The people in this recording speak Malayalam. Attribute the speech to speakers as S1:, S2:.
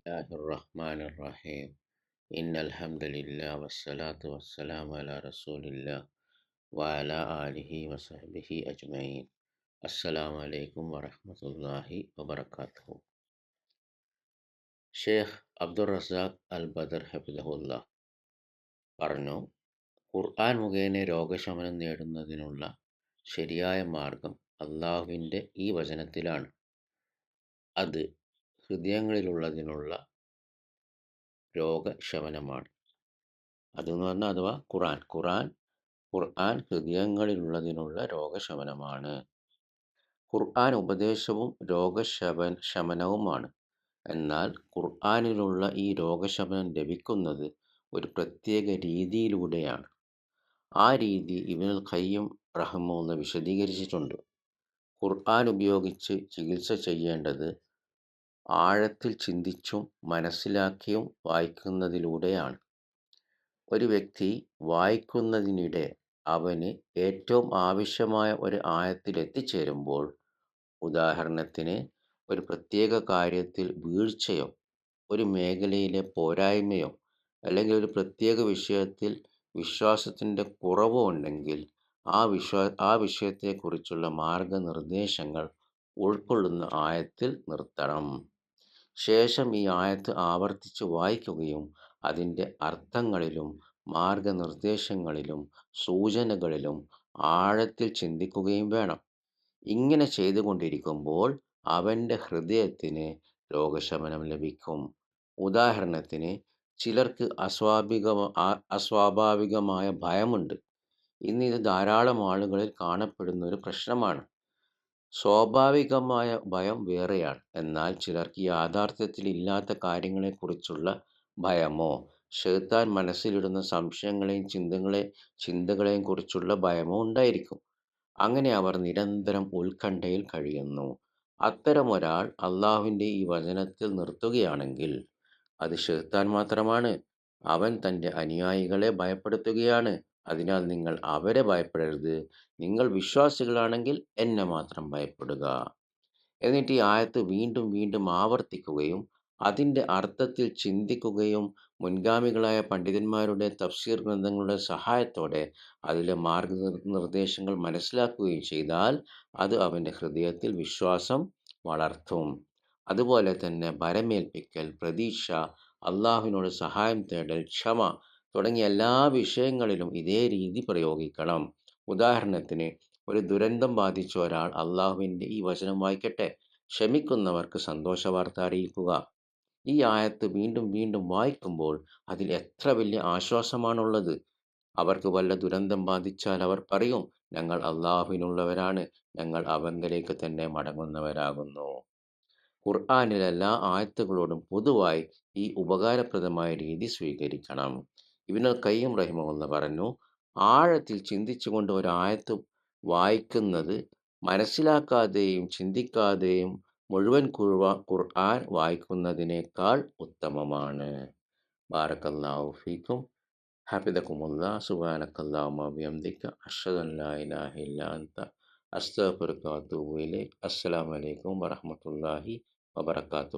S1: الله الرحمن الرحيم إن الحمد لله والصلاة والسلام على رسول الله وعلى آله وصحبه أجمعين. السلام عليكم ورحمة الله وبركاته. ഷെയ്ഖ് അബ്ദുർ റസാഖ് അൽ ബദർ ഹഫിദഹുല്ല പറഞ്ഞു, ഖുർആൻ മുഖേന രോഗശമനം നേടുന്നതിനുള്ള ശരിയായ മാർഗം അള്ളാഹുവിൻ്റെ ഈ വചനത്തിലാണ്. അത് ഹൃദയങ്ങളിലുള്ളതിനുള്ള രോഗശമനമാണ്. അതെന്ന് പറഞ്ഞാൽ അഥവാ ഖുർആൻ ഹൃദയങ്ങളിലുള്ളതിനുള്ള രോഗശമനമാണ്. ഖുർആൻ ഉപദേശവും ശമനവുമാണ്. എന്നാൽ ഖുർആനിലുള്ള ഈ രോഗശമനം ലഭിക്കുന്നത് ഒരു പ്രത്യേക രീതിയിലൂടെയാണ്. ആ രീതി ഇബ്നുൽ ഖയ്യിം റഹിമഹുല്ലാഹ് വിശദീകരിച്ചിട്ടുണ്ട്. ഖുർആൻ ഉപയോഗിച്ച് ചികിത്സ ചെയ്യേണ്ടത് ആഴത്തിൽ ചിന്തിച്ചും മനസ്സിലാക്കിയും വായിക്കുന്നതിലൂടെയാണ്. ഒരു വ്യക്തി വായിക്കുന്നതിനിടെ അവന് ഏറ്റവും ആവശ്യമായ ഒരു ആയത്തിൽ എത്തിച്ചേരുമ്പോൾ, ഉദാഹരണത്തിന് ഒരു പ്രത്യേക കാര്യത്തിൽ വീഴ്ചയോ ഒരു മേഖലയിലെ പോരായ്മയോ അല്ലെങ്കിൽ ഒരു പ്രത്യേക വിഷയത്തിൽ വിശ്വാസത്തിൻ്റെ കുറവോ ഉണ്ടെങ്കിൽ ആ വിഷയത്തെക്കുറിച്ചുള്ള മാർഗനിർദ്ദേശങ്ങൾ ഉൾക്കൊള്ളുന്ന ആയത്തിൽ നിർത്തണം. ശേഷം ഈ ആയത്ത് ആവർത്തിച്ച് വായിക്കുകയും അതിൻ്റെ അർത്ഥങ്ങളിലും മാർഗനിർദ്ദേശങ്ങളിലും സൂചനകളിലും ആഴത്തിൽ ചിന്തിക്കുകയും വേണം. ഇങ്ങനെ ചെയ്തുകൊണ്ടിരിക്കുമ്പോൾ അവൻ്റെ ഹൃദയത്തിന് രോഗശമനം ലഭിക്കും. ഉദാഹരണത്തിന്, ചിലർക്ക് അസ്വാഭാവികമായ ഭയമുണ്ട്. ഇന്ന് ഇത് ധാരാളം ആളുകളിൽ കാണപ്പെടുന്ന ഒരു പ്രശ്നമാണ്. സ്വാഭാവികമായ ഭയം വേറെയാണ്. എന്നാൽ ചിലർക്ക് യാഥാർത്ഥ്യത്തിൽ ഇല്ലാത്ത കാര്യങ്ങളെക്കുറിച്ചുള്ള ഭയമോ ശൈത്താൻ മനസ്സിലിടുന്ന സംശയങ്ങളെയും ചിന്തകളെയും കുറിച്ചുള്ള ഭയമോ ഉണ്ടായിരിക്കും. അങ്ങനെ അവർ നിരന്തരം ഉത്കണ്ഠയിൽ കഴിയുന്നു. അത്തരം ഒരാൾ അള്ളാഹുവിൻ്റെ ഈ വചനത്തിൽ നിർത്തുകയാണെങ്കിൽ അത് ശൈത്താൻ മാത്രമാണ്. അവൻ തൻ്റെ അനുയായികളെ ഭയപ്പെടുത്തുകയാണ്. അതിനാൽ നിങ്ങൾ അവരെ ഭയപ്പെടരുത്. നിങ്ങൾ വിശ്വാസികളാണെങ്കിൽ എന്നെ മാത്രം ഭയപ്പെടുക. എന്നിട്ട് ഈ ആയത്ത് വീണ്ടും വീണ്ടും ആവർത്തിക്കുകയും അതിൻ്റെ അർത്ഥത്തിൽ ചിന്തിക്കുകയും മുൻഗാമികളായ പണ്ഡിതന്മാരുടെ തഫ്സീർ ഗ്രന്ഥങ്ങളുടെ സഹായത്തോടെ അതിലെ മാർഗനിർദ്ദേശങ്ങൾ മനസ്സിലാക്കുകയും ചെയ്താൽ അത് അവൻ്റെ ഹൃദയത്തിൽ വിശ്വാസം വളർത്തും. അതുപോലെ തന്നെ ഭരമേൽപ്പിക്കൽ, പ്രതീക്ഷ, അള്ളാഹുവിനോട് സഹായം തേടൽ, ക്ഷമ തുടങ്ങിയ എല്ലാ വിഷയങ്ങളിലും ഇതേ രീതി പ്രയോഗിക്കണം. ഉദാഹരണത്തിന്, ഒരു ദുരന്തം ബാധിച്ച ഒരാൾ അള്ളാഹുവിൻ്റെ ഈ വചനം വായിക്കട്ടെ: ക്ഷമിക്കുന്നവർക്ക് സന്തോഷവാർത്ത അറിയിക്കുക. ഈ ആയത്ത് വീണ്ടും വീണ്ടും വായിക്കുമ്പോൾ അതിൽ എത്ര വലിയ ആശ്വാസമാണുള്ളത്. അവർക്ക് വല്ല ദുരന്തം ബാധിച്ചാൽ അവർ പറയും, ഞങ്ങൾ അള്ളാഹുവിനുള്ളവരാണ്, ഞങ്ങൾ അവങ്കലേക്ക് തന്നെ മടങ്ങുന്നവരാകുന്നു. ഖുർആനിലെ എല്ലാ ആയത്തുകളോടും പൊതുവായി ഈ ഉപകാരപ്രദമായ രീതി സ്വീകരിക്കണം. ഇബ്നുൽ ഖയ്യിം റഹിമഹുല്ലാഹ് പറഞ്ഞു, ആഴത്തിൽ ചിന്തിച്ചുകൊണ്ട് ഒരു ആയത്ത് വായിക്കുന്നത് മനസ്സിലാക്കാതെയും ചിന്തിക്കാതെയും മുഴുവൻ ഖുർആൻ വായിക്കുന്നതിനേക്കാൾ ഉത്തമമാണ്. ബാറക്കല്ലാഹു ഫീക്കും. ഹഫിദകുമുല്ലാഹ്. സുബ്ഹാനക്കല്ലാഹുമ്മ വബിഹംദിക അഷ്ഹദു അൻ ലാ ഇലാഹ ഇല്ലാ അൻത അസ്തഗ്ഫിറുക വഅതൂബു ഇലൈക്. അസ്സലാമു അലൈക്കും വറഹ്മത്തുള്ളാഹി വബറകാതുഹു.